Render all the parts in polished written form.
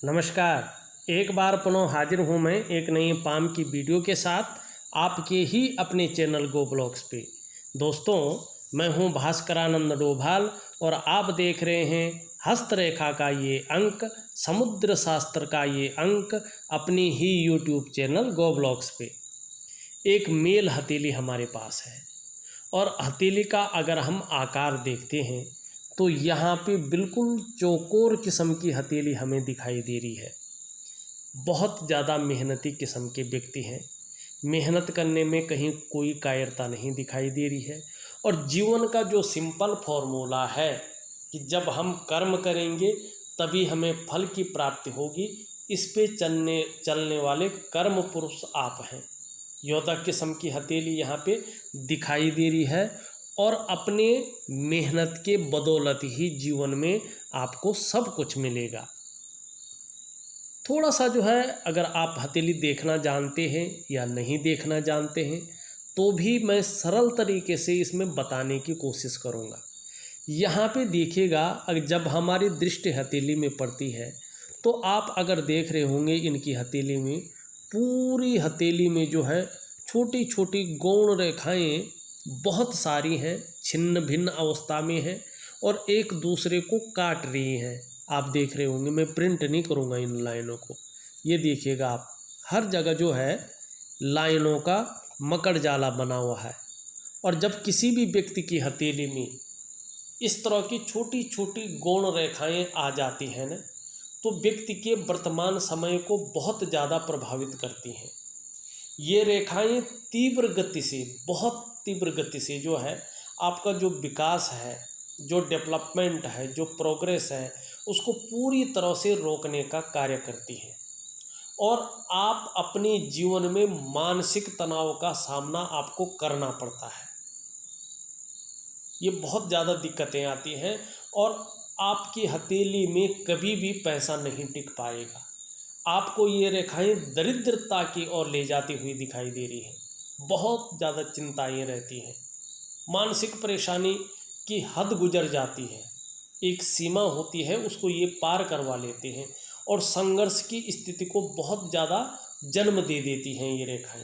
नमस्कार। एक बार पुनः हाजिर हूँ मैं एक नई पाम की वीडियो के साथ आपके ही अपने चैनल गो ब्लॉग्स पे। दोस्तों, मैं हूँ भास्करानंद डोभाल और आप देख रहे हैं हस्तरेखा का ये अंक, समुद्र शास्त्र का ये अंक अपनी ही यूट्यूब चैनल गो ब्लॉग्स पे। एक मेल हथेली हमारे पास है और हथेली का अगर हम आकार देखते हैं तो यहाँ पे बिल्कुल चौकोर किस्म की हथेली हमें दिखाई दे रही है। बहुत ज़्यादा मेहनती किस्म के व्यक्ति हैं, मेहनत करने में कहीं कोई कायरता नहीं दिखाई दे रही है। और जीवन का जो सिंपल फॉर्मूला है कि जब हम कर्म करेंगे तभी हमें फल की प्राप्ति होगी, इस पे चलने वाले कर्म पुरुष आप हैं। योद्धा किस्म की हथेली यहाँ पे दिखाई दे रही है और अपने मेहनत के बदौलत ही जीवन में आपको सब कुछ मिलेगा। थोड़ा सा जो है, अगर आप हथेली देखना जानते हैं या नहीं देखना जानते हैं तो भी मैं सरल तरीके से इसमें बताने की कोशिश करूँगा। यहाँ पे देखिएगा, अगर जब हमारी दृष्टि हथेली में पड़ती है तो आप अगर देख रहे होंगे इनकी हथेली में, पूरी हथेली में जो है छोटी छोटी गौण रेखाएं बहुत सारी हैं, छिन्न भिन्न अवस्था में हैं और एक दूसरे को काट रही हैं। आप देख रहे होंगे, मैं प्रिंट नहीं करूँगा इन लाइनों को, ये देखिएगा आप, हर जगह जो है लाइनों का मकड़ जाला बना हुआ है। और जब किसी भी व्यक्ति की हथेली में इस तरह की छोटी छोटी गौण रेखाएं आ जाती हैं ना, तो व्यक्ति के वर्तमान समय को बहुत ज़्यादा प्रभावित करती हैं। ये रेखाएं तीव्र गति से, बहुत तीव्र गति से जो है आपका जो विकास है, जो डेवलपमेंट है, जो प्रोग्रेस है, उसको पूरी तरह से रोकने का कार्य करती हैं। और आप अपने जीवन में मानसिक तनाव का सामना आपको करना पड़ता है। ये बहुत ज़्यादा दिक्कतें आती हैं और आपकी हथेली में कभी भी पैसा नहीं टिक पाएगा। आपको ये रेखाएं दरिद्रता की ओर ले जाती हुई दिखाई दे रही हैं। बहुत ज़्यादा चिंताएं रहती हैं, मानसिक परेशानी की हद गुजर जाती है, एक सीमा होती है उसको ये पार करवा लेते हैं और संघर्ष की स्थिति को बहुत ज़्यादा जन्म दे देती हैं ये रेखाएं।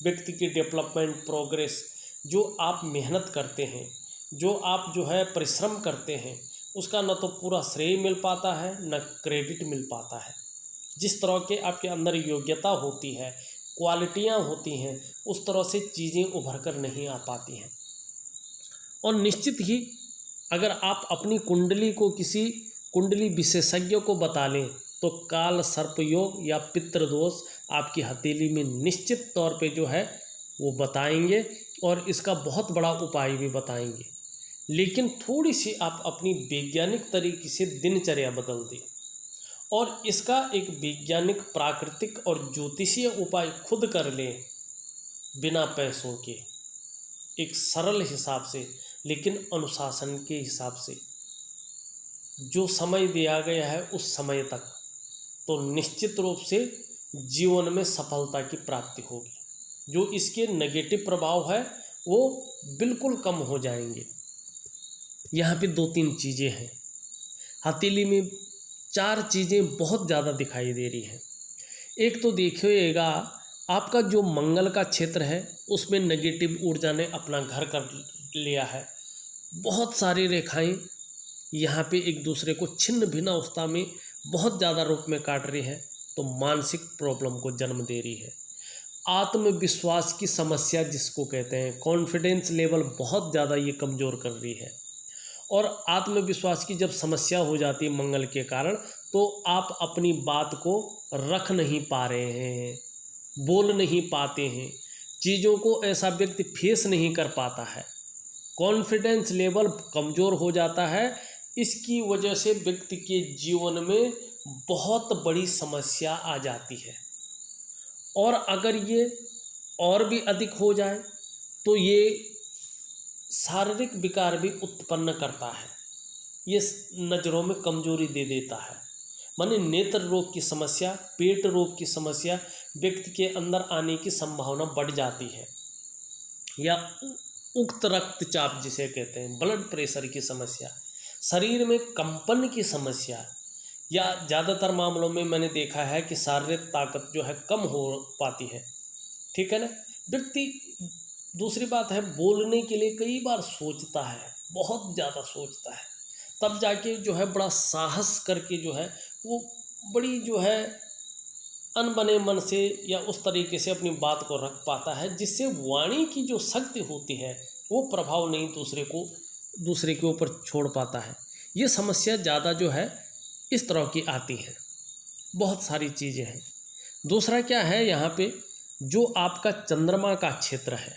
व्यक्ति की डेवलपमेंट, प्रोग्रेस, जो आप मेहनत करते हैं, जो आप जो है परिश्रम करते हैं, उसका न तो पूरा श्रेय मिल पाता है न क्रेडिट मिल पाता है। जिस तरह के आपके अंदर योग्यता होती है, क्वालिटियाँ होती हैं, उस तरह से चीज़ें उभर कर नहीं आ पाती हैं। और निश्चित ही अगर आप अपनी कुंडली को किसी कुंडली विशेषज्ञ को बता लें तो काल सर्प योग या पितृदोष आपकी हथेली में निश्चित तौर पे जो है वो बताएंगे और इसका बहुत बड़ा उपाय भी बताएंगे। लेकिन थोड़ी सी आप अपनी वैज्ञानिक तरीके से दिनचर्या बदल दें और इसका एक वैज्ञानिक, प्राकृतिक और ज्योतिषीय उपाय खुद कर लें, बिना पैसों के, एक सरल हिसाब से, लेकिन अनुशासन के हिसाब से, जो समय दिया गया है उस समय तक, तो निश्चित रूप से जीवन में सफलता की प्राप्ति होगी। जो इसके नेगेटिव प्रभाव है वो बिल्कुल कम हो जाएंगे। यहाँ पे 2-3 चीज़ें हैं। हथेली में 4 चीज़ें बहुत ज़्यादा दिखाई दे रही हैं। एक तो देखिएगा, आपका जो मंगल का क्षेत्र है उसमें नेगेटिव ऊर्जा ने अपना घर कर लिया है। बहुत सारी रेखाएं यहाँ पे एक दूसरे को छिन्न भिन्न अवस्था में बहुत ज़्यादा रूप में काट रही है, तो मानसिक प्रॉब्लम को जन्म दे रही है। आत्मविश्वास की समस्या जिसको कहते हैं, कॉन्फिडेंस लेवल बहुत ज़्यादा ये कमज़ोर कर रही है। और आत्मविश्वास की जब समस्या हो जाती है मंगल के कारण, तो आप अपनी बात को रख नहीं पा रहे हैं, बोल नहीं पाते हैं, चीज़ों को ऐसा व्यक्ति फेस नहीं कर पाता है, कॉन्फिडेंस लेवल कमज़ोर हो जाता है। इसकी वजह से व्यक्ति के जीवन में बहुत बड़ी समस्या आ जाती है। और अगर ये और भी अधिक हो जाए तो ये शारीरिक विकार भी उत्पन्न करता है। ये नज़रों में कमजोरी दे देता है, माने नेत्र रोग की समस्या, पेट रोग की समस्या व्यक्ति के अंदर आने की संभावना बढ़ जाती है। या उक्त रक्तचाप जिसे कहते हैं, ब्लड प्रेशर की समस्या, शरीर में कंपन की समस्या, या ज़्यादातर मामलों में मैंने देखा है कि शारीरिक ताकत जो है कम हो पाती है, ठीक है ना। व्यक्ति, दूसरी बात है, बोलने के लिए कई बार सोचता है, बहुत ज़्यादा सोचता है, तब जाके जो है बड़ा साहस करके जो है वो बड़ी जो है अनबने मन से या उस तरीके से अपनी बात को रख पाता है, जिससे वाणी की जो शक्ति होती है वो प्रभाव नहीं दूसरे के ऊपर छोड़ पाता है। ये समस्या ज़्यादा जो है इस तरह की आती है, बहुत सारी चीज़ें हैं। दूसरा क्या है, यहाँ पे जो आपका चंद्रमा का क्षेत्र है,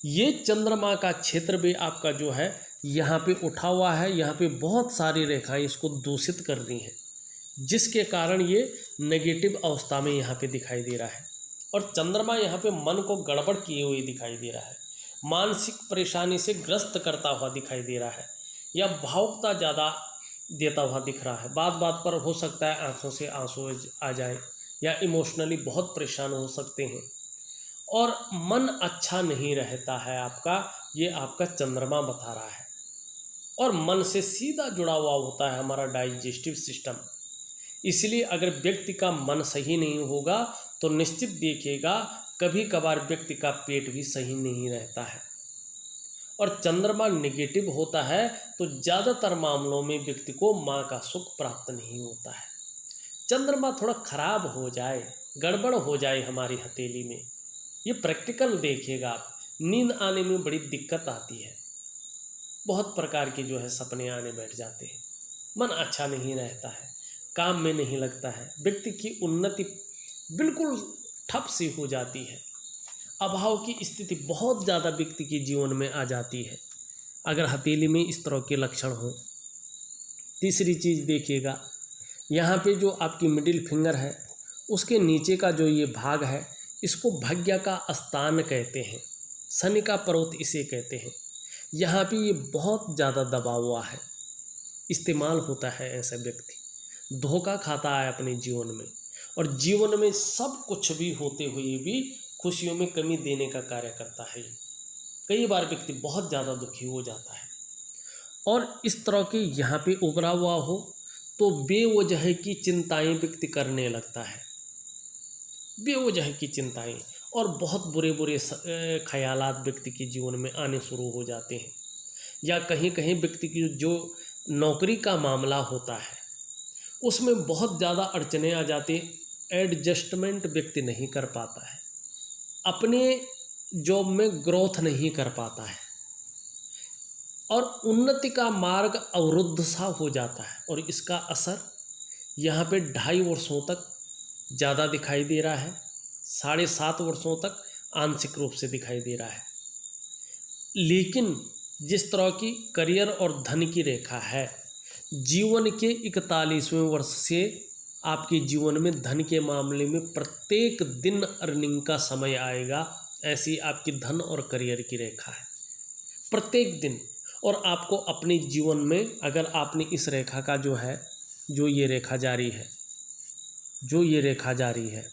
ये चंद्रमा का क्षेत्र भी आपका जो है यहाँ पे उठा हुआ है, यहाँ पे बहुत सारी रेखाएं इसको दूषित कर रही हैं, जिसके कारण ये नेगेटिव अवस्था में यहाँ पे दिखाई दे रहा है। और चंद्रमा यहाँ पे मन को गड़बड़ किए हुए दिखाई दे रहा है, मानसिक परेशानी से ग्रस्त करता हुआ दिखाई दे रहा है, या भावुकता ज़्यादा देता हुआ दिख रहा है। बात बात पर हो सकता है आंखों से आंसू आ जाए, या इमोशनली बहुत परेशान हो सकते हैं, और मन अच्छा नहीं रहता है आपका, ये आपका चंद्रमा बता रहा है। और मन से सीधा जुड़ा हुआ होता है हमारा डाइजेस्टिव सिस्टम, इसलिए अगर व्यक्ति का मन सही नहीं होगा तो निश्चित देखिएगा कभी कभार व्यक्ति का पेट भी सही नहीं रहता है। और चंद्रमा नेगेटिव होता है तो ज़्यादातर मामलों में व्यक्ति को माँ का सुख प्राप्त नहीं होता है। चंद्रमा थोड़ा खराब हो जाए, गड़बड़ हो जाए हमारी हथेली में, ये प्रैक्टिकल देखिएगा आप, नींद आने में बड़ी दिक्कत आती है, बहुत प्रकार के जो है सपने आने बैठ जाते हैं, मन अच्छा नहीं रहता है, काम में नहीं लगता है, व्यक्ति की उन्नति बिल्कुल ठप सी हो जाती है, अभाव की स्थिति बहुत ज़्यादा व्यक्ति के जीवन में आ जाती है अगर हथेली में इस तरह के लक्षण हो। तीसरी चीज़ देखिएगा, यहाँ पे जो आपकी मिडिल फिंगर है उसके नीचे का जो ये भाग है, इसको भाग्य का स्थान कहते हैं, शनि का पर्वत इसे कहते हैं। यहाँ पे ये बहुत ज़्यादा दबा हुआ है, इस्तेमाल होता है ऐसा व्यक्ति, धोखा खाता है अपने जीवन में, और जीवन में सब कुछ भी होते हुए भी खुशियों में कमी देने का कार्य करता है। कई बार व्यक्ति बहुत ज़्यादा दुखी हो जाता है, और इस तरह के यहाँ पे उभरा हुआ हो तो बेवजह की चिंताएं व्यक्ति करने लगता है, बेवजह की चिंताएं, और बहुत बुरे बुरे ख्यालात व्यक्ति के जीवन में आने शुरू हो जाते हैं। या कहीं कहीं व्यक्ति की जो नौकरी का मामला होता है उसमें बहुत ज़्यादा अड़चने आ जाती हैं, एडजस्टमेंट व्यक्ति नहीं कर पाता है, अपने जॉब में ग्रोथ नहीं कर पाता है, और उन्नति का मार्ग अवरुद्ध सा हो जाता है। और इसका असर यहाँ पे 2.5 वर्षों तक ज़्यादा दिखाई दे रहा है, 7.5 वर्षों तक आंशिक रूप से दिखाई दे रहा है। लेकिन जिस तरह की करियर और धन की रेखा है, जीवन के 41वें वर्ष से आपके जीवन में धन के मामले में प्रत्येक दिन अर्निंग का समय आएगा, ऐसी आपकी धन और करियर की रेखा है प्रत्येक दिन। और आपको अपने जीवन में, अगर आपने इस रेखा का जो है, जो ये रेखा जारी है,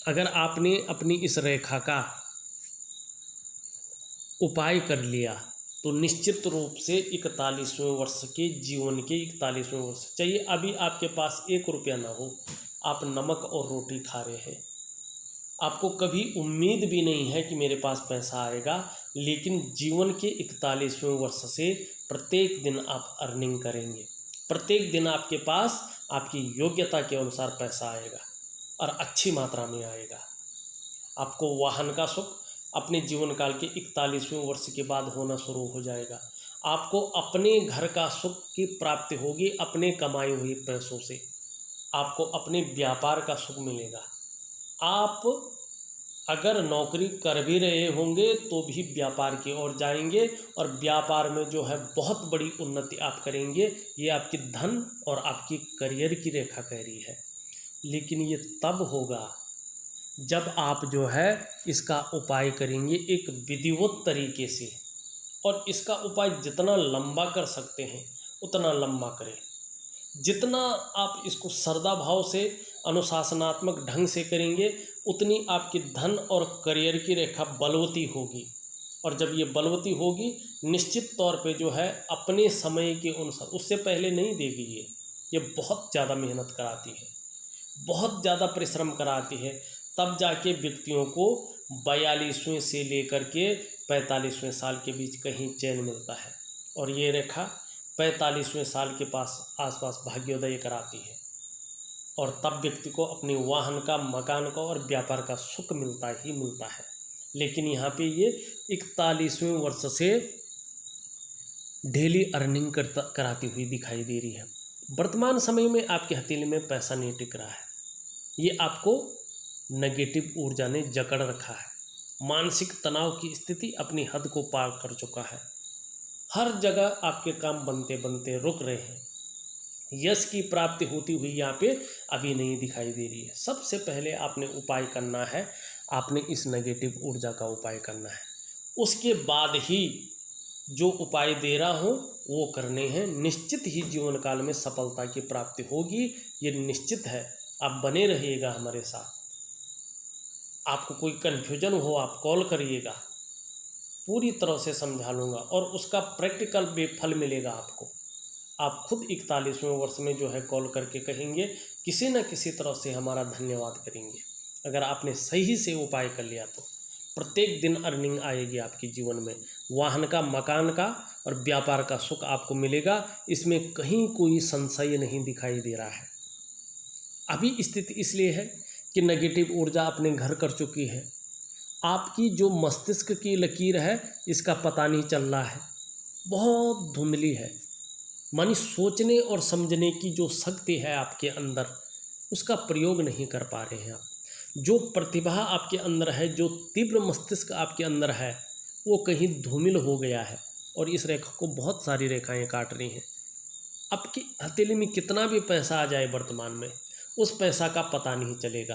अगर आपने अपनी इस रेखा का उपाय कर लिया तो निश्चित रूप से 41वें वर्ष के जीवन के 41वें वर्ष, चाहिए अभी आपके पास 1 रुपया ना हो, आप नमक और रोटी खा रहे हैं, आपको कभी उम्मीद भी नहीं है कि मेरे पास पैसा आएगा, लेकिन जीवन के 41वें वर्ष से प्रत्येक दिन आप अर्निंग करेंगे, प्रत्येक दिन आपके पास आपकी योग्यता के अनुसार पैसा आएगा और अच्छी मात्रा में आएगा। आपको वाहन का सुख अपने जीवन काल के 41वें वर्ष के बाद होना शुरू हो जाएगा। आपको अपने घर का सुख की प्राप्ति होगी, अपने कमाए हुए पैसों से आपको अपने व्यापार का सुख मिलेगा। आप अगर नौकरी कर भी रहे होंगे तो भी व्यापार की ओर जाएंगे, और व्यापार में जो है बहुत बड़ी उन्नति आप करेंगे। ये आपकी धन और आपकी करियर की रेखा कह रही है। लेकिन ये तब होगा जब आप जो है इसका उपाय करेंगे एक विधिवत तरीके से, और इसका उपाय जितना लंबा कर सकते हैं उतना लंबा करें। जितना आप इसको श्रद्धा भाव से अनुशासनात्मक ढंग से करेंगे उतनी आपकी धन और करियर की रेखा बलवती होगी, और जब ये बलवती होगी निश्चित तौर पे जो है अपने समय के अनुसार, उससे पहले नहीं देगी ये, ये बहुत ज़्यादा मेहनत कराती है, बहुत ज़्यादा परिश्रम कराती है, तब जाके व्यक्तियों को 42वें से लेकर के 45वें साल के बीच कहीं चैन मिलता है। और ये रेखा 45वें साल के आसपास भाग्योदय कराती है, और तब व्यक्ति को अपने वाहन का, मकान का और व्यापार का सुख मिलता ही मिलता है। लेकिन यहाँ पे ये 41वें वर्ष से डेली अर्निंग कराती हुई दिखाई दे रही है। वर्तमान समय में आपके हथेली में पैसा नहीं टिक रहा है, ये आपको नेगेटिव ऊर्जा ने जकड़ रखा है। मानसिक तनाव की स्थिति अपनी हद को पार कर चुका है। हर जगह आपके काम बनते बनते रुक रहे हैं। यश की प्राप्ति होती हुई यहाँ पे अभी नहीं दिखाई दे रही है। सबसे पहले आपने उपाय करना है, आपने इस नेगेटिव ऊर्जा का उपाय करना है। उसके बाद ही जो उपाय दे रहा हूँ वो करने हैं। निश्चित ही जीवन काल में सफलता की प्राप्ति होगी, ये निश्चित है। आप बने रहिएगा हमारे साथ। आपको कोई कन्फ्यूजन हो आप कॉल करिएगा, पूरी तरह से समझा लूँगा और उसका प्रैक्टिकल भी फल मिलेगा आपको। आप खुद 41वें वर्ष में जो है कॉल करके कहेंगे, किसी न किसी तरह से हमारा धन्यवाद करेंगे। अगर आपने सही से उपाय कर लिया तो प्रत्येक दिन अर्निंग आएगी आपके जीवन में, वाहन का, मकान का और व्यापार का सुख आपको मिलेगा। इसमें कहीं कोई संशय नहीं दिखाई दे रहा है। अभी स्थिति इसलिए है कि नेगेटिव ऊर्जा अपने घर कर चुकी है। आपकी जो मस्तिष्क की लकीर है इसका पता नहीं चल रहा है, बहुत धुंधली है। मानी सोचने और समझने की जो शक्ति है आपके अंदर, उसका प्रयोग नहीं कर पा रहे हैं आप। जो प्रतिभा आपके अंदर है, जो तीव्र मस्तिष्क आपके अंदर है, वो कहीं धूमिल हो गया है। और इस रेखा को बहुत सारी रेखाएं काट रही हैं। आपकी हथेली में कितना भी पैसा आ जाए वर्तमान में, उस पैसा का पता नहीं चलेगा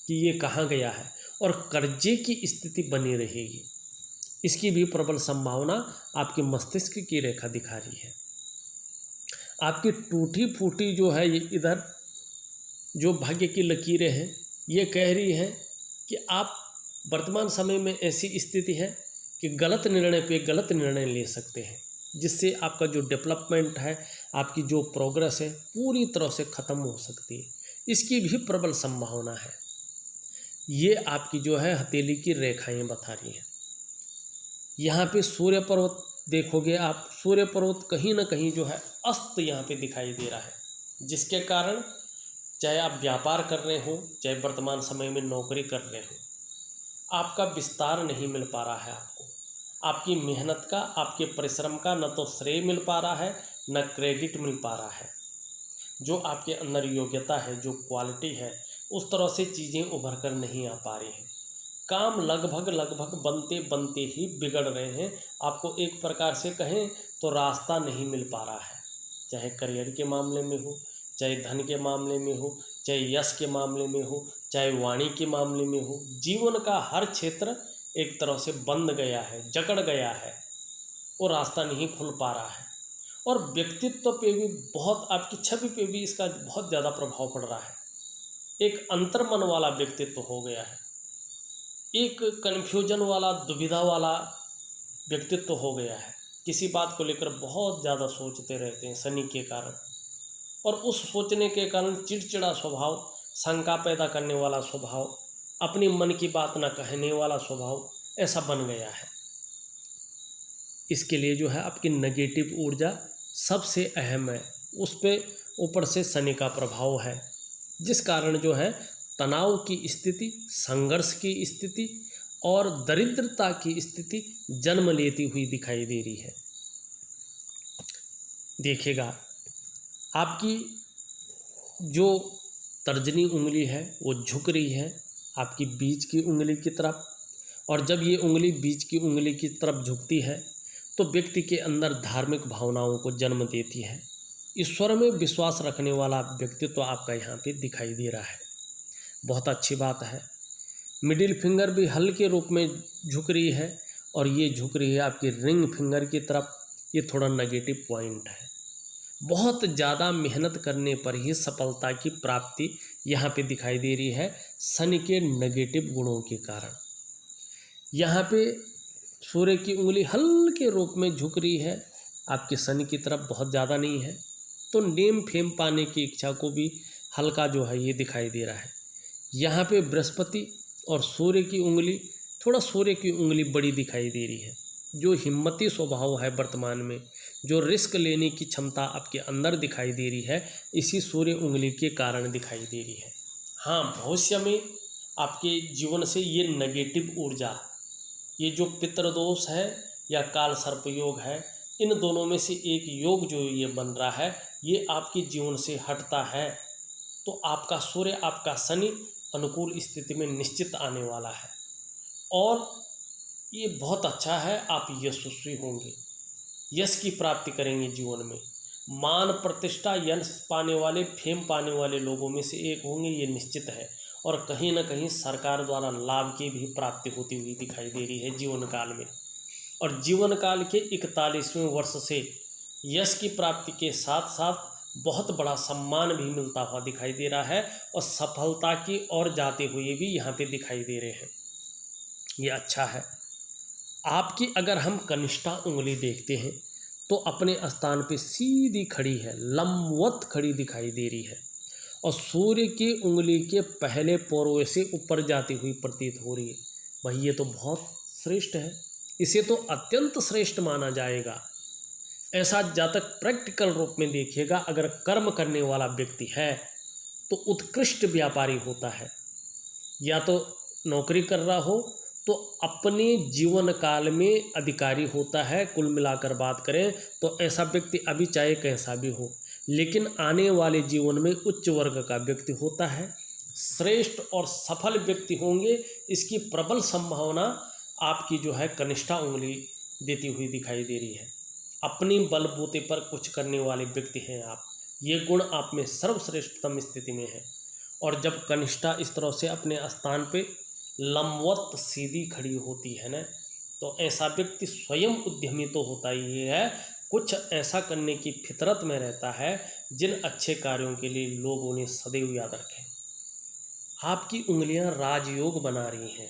कि ये कहाँ गया है, और कर्जे की स्थिति बनी रहेगी। इसकी भी प्रबल संभावना आपके मस्तिष्क की रेखा दिखा रही है। आपकी टूटी फूटी जो है ये इधर जो भाग्य की लकीरें हैं, ये कह रही हैं कि आप वर्तमान समय में ऐसी स्थिति है कि गलत निर्णय पे गलत निर्णय ले सकते हैं, जिससे आपका जो डेवलपमेंट है, आपकी जो प्रोग्रेस है, पूरी तरह से ख़त्म हो सकती है। इसकी भी प्रबल संभावना है। ये आपकी जो है हथेली की रेखाएं बता रही हैं। यहाँ पे सूर्य पर्वत देखोगे आप, सूर्य पर्वत कहीं ना कहीं जो है अस्त यहाँ पे दिखाई दे रहा है, जिसके कारण चाहे आप व्यापार कर रहे हो, चाहे वर्तमान समय में नौकरी कर रहे हो, आपका विस्तार नहीं मिल पा रहा है। आपकी मेहनत का, आपके परिश्रम का न तो श्रेय मिल पा रहा है, न क्रेडिट मिल पा रहा है। जो आपके अंदर योग्यता है, जो क्वालिटी है, उस तरह से चीज़ें उभर कर नहीं आ पा रही हैं। काम लगभग बनते बनते ही बिगड़ रहे हैं। आपको एक प्रकार से कहें तो रास्ता नहीं मिल पा रहा है, चाहे करियर के मामले में हो, चाहे धन के मामले में हो, चाहे यश के मामले में हो, चाहे वाणी के मामले में हो। जीवन का हर क्षेत्र एक तरह से बंद गया है, जकड़ गया है, और रास्ता नहीं खुल पा रहा है। और व्यक्तित्व पे भी बहुत, आपकी छवि पे भी इसका बहुत ज़्यादा प्रभाव पड़ रहा है। एक अंतर्मन वाला व्यक्तित्व हो गया है, एक कन्फ्यूजन वाला, दुविधा वाला व्यक्तित्व हो गया है। किसी बात को लेकर बहुत ज़्यादा सोचते रहते हैं शनि के कारण, और उस सोचने के कारण चिड़चिड़ा स्वभाव, शंका पैदा करने वाला स्वभाव, अपनी मन की बात न कहने वाला स्वभाव, ऐसा बन गया है। इसके लिए जो है आपकी नेगेटिव ऊर्जा सबसे अहम है। उस पर ऊपर से शनि का प्रभाव है, जिस कारण जो है तनाव की स्थिति, संघर्ष की स्थिति और दरिद्रता की स्थिति जन्म लेती हुई दिखाई दे रही है। देखिएगा, आपकी जो तर्जनी उंगली है वो झुक रही है आपकी बीच की उंगली की तरफ, और जब ये उंगली बीच की उंगली की तरफ झुकती है तो व्यक्ति के अंदर धार्मिक भावनाओं को जन्म देती है। ईश्वर में विश्वास रखने वाला व्यक्तित्व तो आपका यहाँ पे दिखाई दे रहा है, बहुत अच्छी बात है। मिडिल फिंगर भी हल के रूप में झुक रही है, और ये झुक रही है आपकी रिंग फिंगर की तरफ। ये थोड़ा नेगेटिव पॉइंट है। बहुत ज़्यादा मेहनत करने पर ही सफलता की प्राप्ति यहाँ पे दिखाई दे रही है, शनि के नेगेटिव गुणों के कारण। यहाँ पे सूर्य की उंगली हल्के रूप में झुक रही है आपके शनि की तरफ, बहुत ज़्यादा नहीं है। तो नेम फेम पाने की इच्छा को भी हल्का जो है ये दिखाई दे रहा है। यहाँ पे बृहस्पति और सूर्य की उंगली, थोड़ा सूर्य की उंगली बड़ी दिखाई दे रही है। जो हिम्मती स्वभाव है वर्तमान में, जो रिस्क लेने की क्षमता आपके अंदर दिखाई दे रही है, इसी सूर्य उंगली के कारण दिखाई दे रही है। हाँ, भविष्य में आपके जीवन से ये नेगेटिव ऊर्जा, ये जो पितृदोष है या काल सर्प योग है, इन दोनों में से एक योग जो ये बन रहा है, ये आपके जीवन से हटता है तो आपका सूर्य, आपका शनि अनुकूल स्थिति में निश्चित आने वाला है और ये बहुत अच्छा है। आप यशस्वी होंगे, यश की प्राप्ति करेंगे जीवन में, मान प्रतिष्ठा यश पाने वाले, फेम पाने वाले लोगों में से एक होंगे, ये निश्चित है। और कहीं ना कहीं सरकार द्वारा लाभ की भी प्राप्ति होती हुई दिखाई दे रही है जीवन काल में। और जीवन काल के 41वें वर्ष से यश की प्राप्ति के साथ साथ बहुत बड़ा सम्मान भी मिलता हुआ दिखाई दे रहा है और सफलता की ओर जाते हुए भी यहाँ पे दिखाई दे रहे हैं। ये अच्छा है। आपकी अगर हम कनिष्ठा उंगली देखते हैं तो अपने स्थान पे सीधी खड़ी है, लंबवत खड़ी दिखाई दे रही है और सूर्य की उंगली के पहले पोरवे से ऊपर जाती हुई प्रतीत हो रही है। भाई ये तो बहुत श्रेष्ठ है, इसे तो अत्यंत श्रेष्ठ माना जाएगा। ऐसा जातक प्रैक्टिकल रूप में देखिएगा, अगर कर्म करने वाला व्यक्ति है तो उत्कृष्ट व्यापारी होता है, या तो नौकरी कर रहा हो तो अपने जीवन काल में अधिकारी होता है। कुल मिलाकर बात करें तो ऐसा व्यक्ति अभी चाहे कैसा भी हो, लेकिन आने वाले जीवन में उच्च वर्ग का व्यक्ति होता है, श्रेष्ठ और सफल व्यक्ति होंगे। इसकी प्रबल संभावना आपकी जो है कनिष्ठा उंगली देती हुई दिखाई दे रही है। अपनी बलबूते पर कुछ करने वाले व्यक्ति हैं आप, ये गुण आप में सर्वश्रेष्ठतम स्थिति में है। और जब कनिष्ठा इस तरह से अपने स्थान पे लंबवत सीधी खड़ी होती है ना, तो ऐसा व्यक्ति स्वयं उद्यमी तो होता ही है, कुछ ऐसा करने की फितरत में रहता है जिन अच्छे कार्यों के लिए लोग उन्हें सदैव याद रखें। आपकी उंगलियां राजयोग बना रही हैं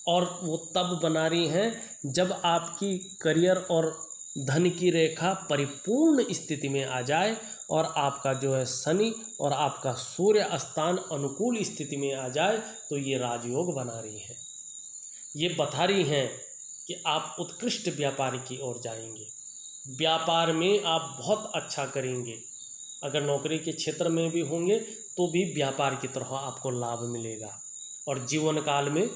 और वो तब बना रही हैं जब आपकी करियर और धन की रेखा परिपूर्ण स्थिति में आ जाए और आपका जो है शनि और आपका सूर्य स्थान अनुकूल स्थिति में आ जाए, तो ये राजयोग बना रही हैं। ये बता रही हैं कि आप उत्कृष्ट व्यापार की ओर जाएंगे, व्यापार में आप बहुत अच्छा करेंगे। अगर नौकरी के क्षेत्र में भी होंगे तो भी व्यापार की तरह आपको लाभ मिलेगा और जीवन काल में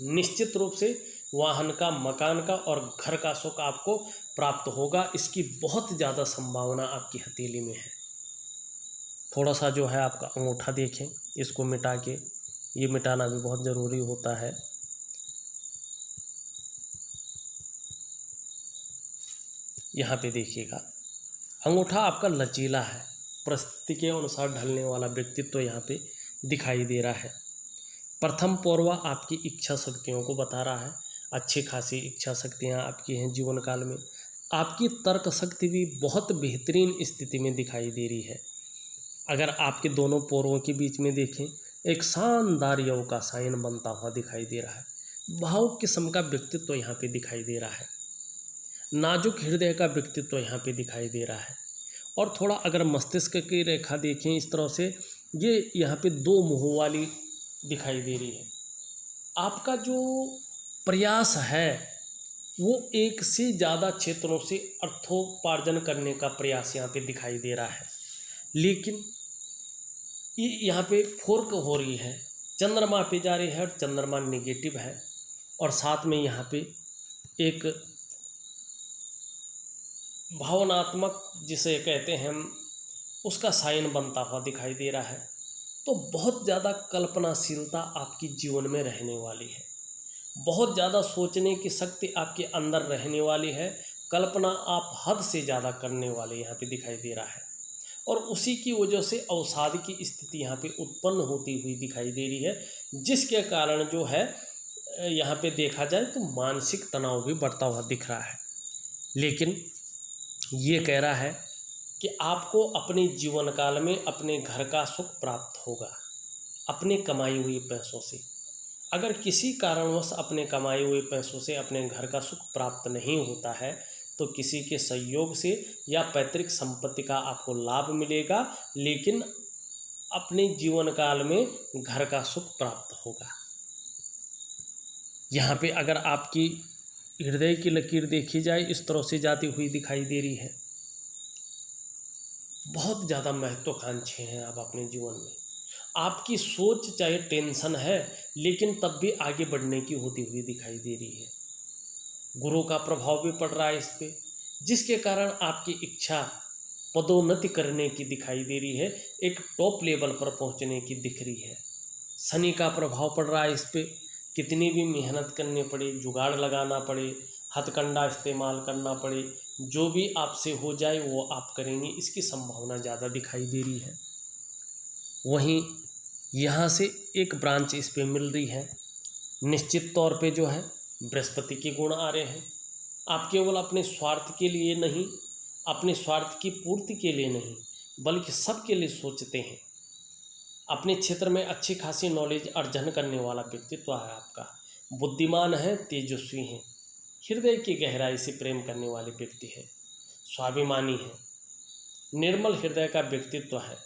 निश्चित रूप से वाहन का, मकान का और घर का सुख आपको प्राप्त होगा। इसकी बहुत ज़्यादा संभावना आपकी हथेली में है। थोड़ा सा जो है आपका अंगूठा देखें, इसको मिटा के, ये मिटाना भी बहुत ज़रूरी होता है। यहाँ पे देखिएगा, अंगूठा आपका लचीला है, परिस्थिति के अनुसार ढलने वाला व्यक्तित्व तो यहाँ पे दिखाई दे रहा है। प्रथम पौरवा आपकी इच्छा शक्तियों को बता रहा है। अच्छी खासी इच्छा शक्तियाँ आपकी हैं जीवन काल में। आपकी तर्क शक्ति भी बहुत बेहतरीन स्थिति में दिखाई दे रही है। अगर आपके दोनों पौरवों के बीच में देखें, एक शानदार योग का साइन बनता हुआ दिखाई दे रहा है। भावुक किस्म का व्यक्तित्व तो यहाँ पे दिखाई दे रहा है। नाजुक हृदय का व्यक्तित्व तो यहाँ पे दिखाई दे रहा है। और थोड़ा अगर मस्तिष्क की रेखा देखें इस तरह से, ये यहाँ पे दो मुँह वाली दिखाई दे रही है। आपका जो प्रयास है वो एक से ज़्यादा क्षेत्रों से अर्थोपार्जन करने का प्रयास यहाँ पे दिखाई दे रहा है, लेकिन ये यहाँ पे फोर्क हो रही है, चंद्रमा पे जा रही है और चंद्रमा नेगेटिव है और साथ में यहाँ पे एक भावनात्मक जिसे कहते हैं हम, उसका साइन बनता हुआ दिखाई दे रहा है। तो बहुत ज़्यादा कल्पनाशीलता आपकी जीवन में रहने वाली है, बहुत ज़्यादा सोचने की शक्ति आपके अंदर रहने वाली है। कल्पना आप हद से ज़्यादा करने वाले यहाँ पे दिखाई दे रहा है और उसी की वजह से अवसाद की स्थिति यहाँ पे उत्पन्न होती हुई दिखाई दे रही है, जिसके कारण जो है यहाँ पे देखा जाए तो मानसिक तनाव भी बढ़ता हुआ दिख रहा है। लेकिन ये कह रहा है कि आपको अपने जीवन काल में अपने घर का सुख प्राप्त होगा अपने कमाई हुए पैसों से। अगर किसी कारणवश अपने कमाए हुए पैसों से अपने घर का सुख प्राप्त नहीं होता है तो किसी के सहयोग से या पैतृक संपत्ति का आपको लाभ मिलेगा, लेकिन अपने जीवन काल में घर का सुख प्राप्त होगा। यहाँ पे अगर आपकी हृदय की लकीर देखी जाए, इस तरह से जाती हुई दिखाई दे रही है। बहुत ज़्यादा महत्वाकांक्षी हैं आप अपने जीवन में। आपकी सोच चाहे टेंशन है, लेकिन तब भी आगे बढ़ने की होती हुई दिखाई दे रही है। गुरु का प्रभाव भी पड़ रहा है इस पे, जिसके कारण आपकी इच्छा पदोन्नति करने की दिखाई दे रही है, एक टॉप लेवल पर पहुंचने की दिख रही है। शनि का प्रभाव पड़ रहा है इस पे, कितनी भी मेहनत करनी पड़े, जुगाड़ लगाना पड़े, हथकंडा इस्तेमाल करना पड़े, जो भी आपसे हो जाए वो आप करेंगे, इसकी संभावना ज़्यादा दिखाई दे रही है। वहीं यहाँ से एक ब्रांच इस पे मिल रही है। निश्चित तौर पे जो है बृहस्पति के गुण आ रहे हैं। आप केवल अपने स्वार्थ के लिए नहीं, अपने स्वार्थ की पूर्ति के लिए नहीं, बल्कि सबके लिए सोचते हैं। अपने क्षेत्र में अच्छी खासी नॉलेज अर्जन करने वाला व्यक्तित्व है आपका। बुद्धिमान है, तेजस्वी हैं, हृदय की गहराई से प्रेम करने वाले व्यक्ति है, स्वाभिमानी है, निर्मल हृदय का व्यक्तित्व है।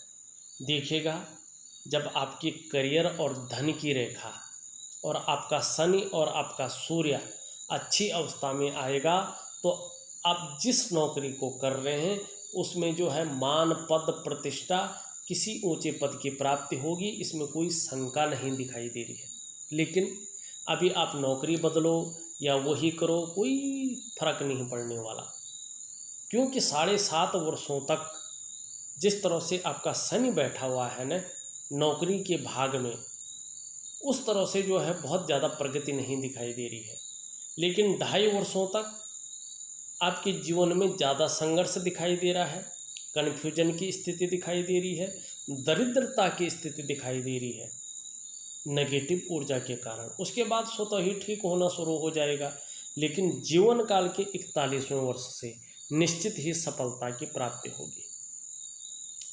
देखिएगा, जब आपकी करियर और धन की रेखा और आपका शनि और आपका सूर्य अच्छी अवस्था में आएगा, तो आप जिस नौकरी को कर रहे हैं उसमें जो है मान पद प्रतिष्ठा, किसी ऊंचे पद की प्राप्ति होगी, इसमें कोई शंका नहीं दिखाई दे रही है। लेकिन अभी आप नौकरी बदलो या वही करो, कोई फर्क नहीं पड़ने वाला, क्योंकि 7.5 वर्षों तक जिस तरह से आपका शनि बैठा हुआ है ना नौकरी के भाग में, उस तरह से जो है बहुत ज़्यादा प्रगति नहीं दिखाई दे रही है। लेकिन 2.5 वर्षों तक आपके जीवन में ज़्यादा संघर्ष दिखाई दे रहा है, कन्फ्यूजन की स्थिति दिखाई दे रही है, दरिद्रता की स्थिति दिखाई दे रही है नेगेटिव ऊर्जा के कारण। उसके बाद स्वतः ही ठीक होना शुरू हो जाएगा। लेकिन जीवन काल के 41वें वर्ष से निश्चित ही सफलता की प्राप्ति होगी।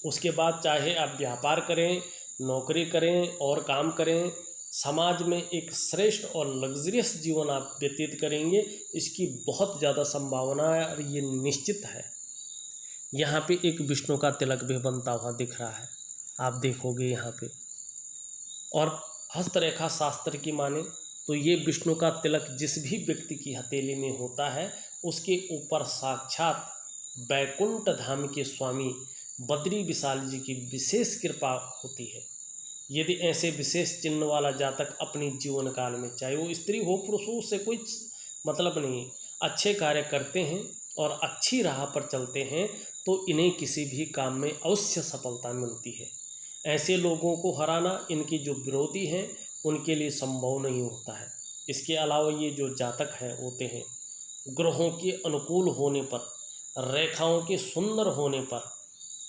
उसके बाद चाहे आप व्यापार करें, नौकरी करें और काम करें, समाज में एक श्रेष्ठ और लग्जरियस जीवन आप व्यतीत करेंगे, इसकी बहुत ज़्यादा संभावना है और ये निश्चित है। यहाँ पे एक विष्णु का तिलक भी बनता हुआ दिख रहा है, आप देखोगे यहाँ पे। और हस्तरेखा शास्त्र की माने तो ये विष्णु का तिलक जिस भी व्यक्ति की हथेली में होता है, उसके ऊपर साक्षात बैकुंठ धाम के स्वामी बद्री विशाल जी की विशेष कृपा होती है। यदि ऐसे विशेष चिन्ह वाला जातक अपने जीवन काल में, चाहे वो स्त्री हो पुरुष हो, उससे कोई मतलब नहीं, अच्छे कार्य करते हैं और अच्छी राह पर चलते हैं, तो इन्हें किसी भी काम में अवश्य सफलता मिलती है। ऐसे लोगों को हराना इनके जो विरोधी हैं उनके लिए संभव नहीं होता है। इसके अलावा ये जो जातक हैं होते हैं, ग्रहों के अनुकूल होने पर, रेखाओं के सुंदर होने पर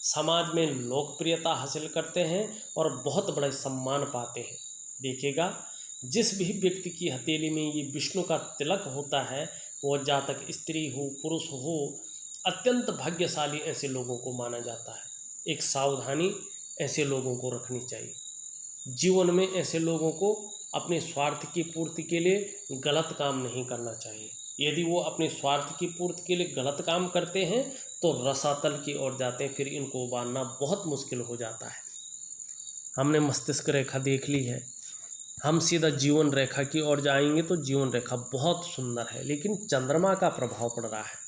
समाज में लोकप्रियता हासिल करते हैं और बहुत बड़ा सम्मान पाते हैं। देखिएगा, जिस भी व्यक्ति की हथेली में ये विष्णु का तिलक होता है, वो जातक स्त्री हो पुरुष हो, अत्यंत भाग्यशाली ऐसे लोगों को माना जाता है। एक सावधानी ऐसे लोगों को रखनी चाहिए। जीवन में ऐसे लोगों को अपने स्वार्थ की पूर्ति के लिए गलत काम नहीं करना चाहिए। यदि वो अपने स्वार्थ की पूर्ति के लिए गलत काम करते हैं तो रसातल की ओर जाते हैं, फिर इनको उबारना बहुत मुश्किल हो जाता है। हमने मस्तिष्क रेखा देख ली है, हम सीधा जीवन रेखा की ओर जाएंगे तो जीवन रेखा बहुत सुंदर है, लेकिन चंद्रमा का प्रभाव पड़ रहा है।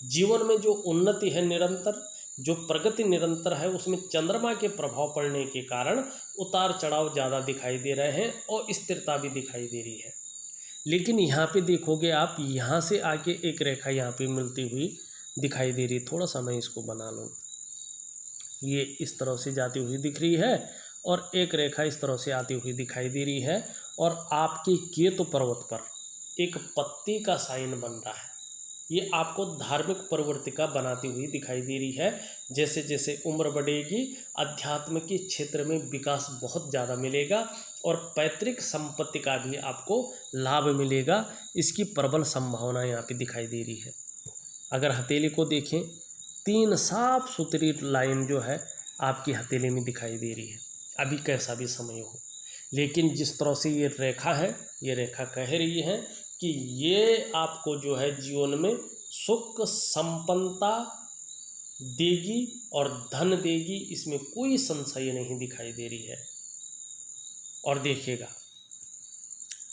जीवन में जो उन्नति है निरंतर, जो प्रगति निरंतर है, उसमें चंद्रमा के प्रभाव पड़ने के कारण उतार चढ़ाव ज़्यादा दिखाई दे रहे हैं और स्थिरता भी दिखाई दे रही है। लेकिन यहाँ पे देखोगे आप, यहाँ से आके एक रेखा यहाँ पे मिलती हुई दिखाई दे रही। थोड़ा सा मैं इसको बना लूँ, ये इस तरह से जाती हुई दिख रही है और एक रेखा इस तरह से आती हुई दिखाई दे रही है, और आपके केतु पर्वत पर एक पत्ती का साइन बन रहा है। ये आपको धार्मिक प्रवृत्ति का बनाती हुई दिखाई दे रही है। जैसे जैसे उम्र बढ़ेगी, अध्यात्म के क्षेत्र में विकास बहुत ज़्यादा मिलेगा और पैतृक संपत्ति का भी आपको लाभ मिलेगा। इसकी प्रबल संभावना यहाँ पे दिखाई दे रही है। अगर हथेली को देखें, 3 साफ सुथरी लाइन जो है आपकी हथेली में दिखाई दे रही है, अभी कैसा भी समय हो। लेकिन जिस तरह से ये रेखा है, ये रेखा कह रही है कि ये आपको जो है जीवन में सुख संपन्नता देगी और धन देगी, इसमें कोई संशय नहीं दिखाई दे रही है। और देखिएगा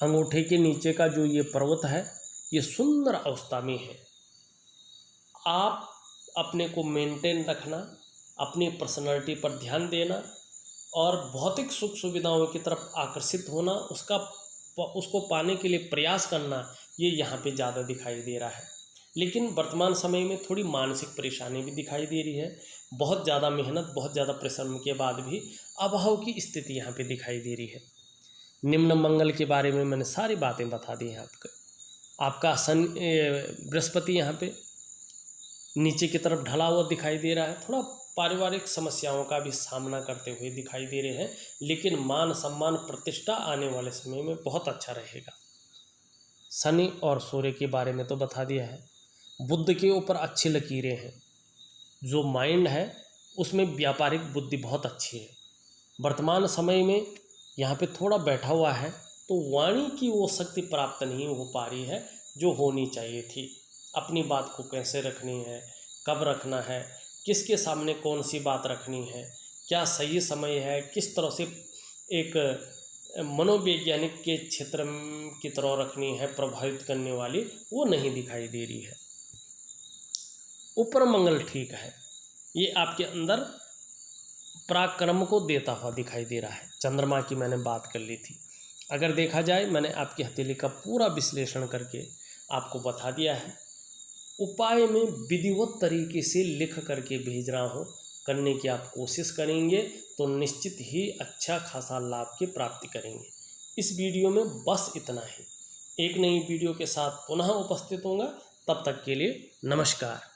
अंगूठे के नीचे का जो ये पर्वत है ये सुंदर अवस्था में है। आप अपने को मेंटेन रखना, अपनी पर्सनालिटी पर ध्यान देना और भौतिक सुख सुविधाओं की तरफ आकर्षित होना, उसको पाने के लिए प्रयास करना, ये यहाँ पे ज़्यादा दिखाई दे रहा है। लेकिन वर्तमान समय में थोड़ी मानसिक परेशानी भी दिखाई दे रही है। बहुत ज़्यादा मेहनत, बहुत ज़्यादा परिश्रम के बाद भी अभाव की स्थिति यहाँ पे दिखाई दे रही है। निम्न मंगल के बारे में मैंने सारी बातें बता दी हैं आपको। आपका बृहस्पति यहाँ पे नीचे की तरफ ढला हुआ दिखाई दे रहा है। थोड़ा पारिवारिक समस्याओं का भी सामना करते हुए दिखाई दे रहे हैं, लेकिन मान सम्मान प्रतिष्ठा आने वाले समय में बहुत अच्छा रहेगा। शनि और सूर्य के बारे में तो बता दिया है। बुध के ऊपर अच्छी लकीरें हैं। जो माइंड है उसमें व्यापारिक बुद्धि बहुत अच्छी है। वर्तमान समय में यहाँ पे थोड़ा बैठा हुआ है, तो वाणी की वो शक्ति प्राप्त नहीं हो पा रही है जो होनी चाहिए थी। अपनी बात को कैसे रखनी है, कब रखना है, किसके सामने कौन सी बात रखनी है, क्या सही समय है, किस तरह से एक मनोवैज्ञानिक के क्षेत्र की तरह रखनी है, प्रभावित करने वाली, वो नहीं दिखाई दे रही है। ऊपर मंगल ठीक है, ये आपके अंदर पराक्रम को देता हुआ दिखाई दे रहा है। चंद्रमा की मैंने बात कर ली थी। अगर देखा जाए, मैंने आपकी हथेली का पूरा विश्लेषण करके आपको बता दिया है। उपाय में विधिवत तरीके से लिख करके भेज रहा हूँ। करने की आप कोशिश करेंगे तो निश्चित ही अच्छा खासा लाभ की प्राप्ति करेंगे। इस वीडियो में बस इतना ही। एक नई वीडियो के साथ पुनः उपस्थित होऊंगा। तब तक के लिए नमस्कार।